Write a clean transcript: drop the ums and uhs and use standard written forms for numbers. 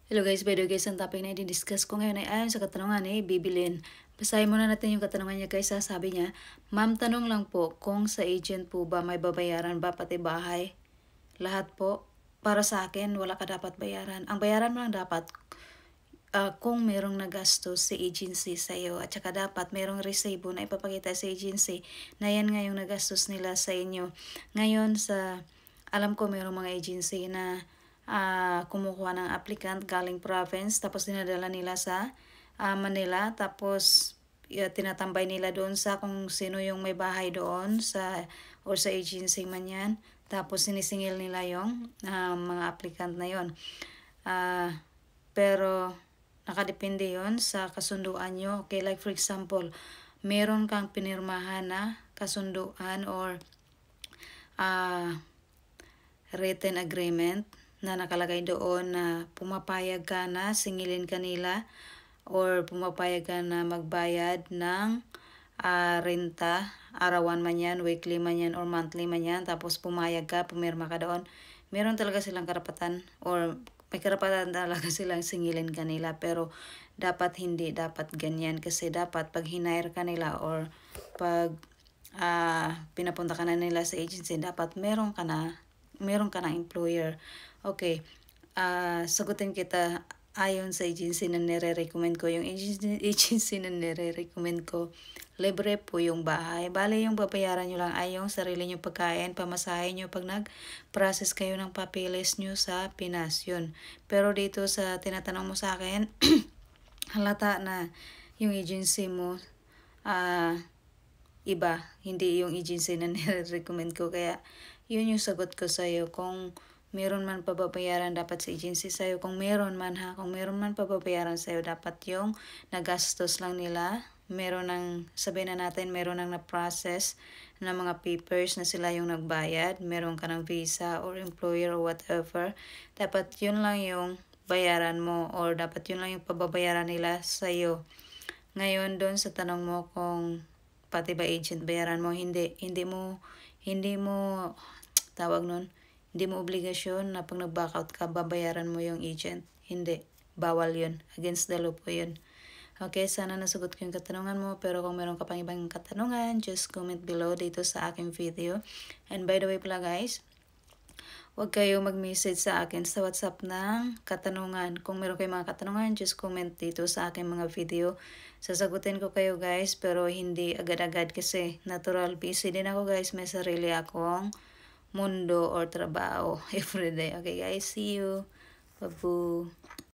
Hello guys, by the way guys, ang topic na i-discuss ko ngayon ay ayon sa katanungan ni Bibilin. Basahin muna natin yung katanungan niya guys. Sabi niya, Ma'am, tanong lang po, kung sa agent po ba may babayaran ba pati bahay? Lahat po. Para sa akin, wala ka dapat bayaran. Ang bayaran mo lang dapat kung merong nagastos sa agency sa'yo. At saka dapat merong resibo na ipapakita sa agency na yan nga yung nagastos nila sa inyo. Ngayon, alam ko merong mga agency na kumukuha ng applicant galing province, tapos dinadala nila sa Manila, tapos tinatambay nila doon sa kung sino yung may bahay doon or sa agency man yan, tapos sinisingil nila yung mga applicant na yon. Pero nakadepende yon sa kasunduan nyo. Okay, like for example, meron kang pinirmahan na kasunduan or written agreement na nakalagay doon na pumapayag ka na singilin kanila or pumapayag ka na magbayad ng renta, arawan man yan, weekly man yan, or monthly man yan, tapos pumayag ka, pumirma ka doon, meron talaga silang karapatan or may karapatan talaga silang singilin kanila. Pero dapat hindi dapat ganyan, kasi dapat pag hinire ka nila or pag pinapunta ka na nila sa agency, dapat meron ka na employer. Okay, sagutin kita ayon sa agency na nire-recommend ko. Yung agency na nire-recommend ko, libre po yung bahay. Bale, yung babayaran nyo lang ay yung sarili nyo pagkain, pamasahe nyo pag nag-process kayo ng papeles nyo sa Pinas, yun. Pero dito sa tinatanong mo sa akin, halata na yung agency mo iba, hindi yung agency na nire-recommend ko. Kaya yun yung sagot ko sa'yo. Kung meron man pababayaran dapat sa agency sa'yo, kung meron man pababayaran sa'yo, dapat yung nagastos lang nila. Meron sabihin na natin, meron nang na-process na mga papers na sila yung nagbayad, meron ka ng visa or employer or whatever, dapat yun lang yung bayaran mo or dapat yun lang yung pababayaran nila sa'yo. Ngayon, doon sa tanong mo kung pati ba agent bayaran mo, hindi mo tawag nun, hindi mo obligasyon na pag nag-backout ka, babayaran mo yung agent. Hindi. Bawal yun. Against the law po yun. Okay, sana nasagot ko yung katanungan mo. Pero kung meron ka pang ibang katanungan, just comment below dito sa aking video. And by the way pala guys, huwag kayong mag-message sa akin sa WhatsApp ng katanungan. Kung meron kayong mga katanungan, just comment dito sa aking mga video. Sasagutin ko kayo guys, pero hindi agad-agad kasi natural busy din ako guys. May sarili akong mundo or trabaho everyday. Okay guys, see you. Babu.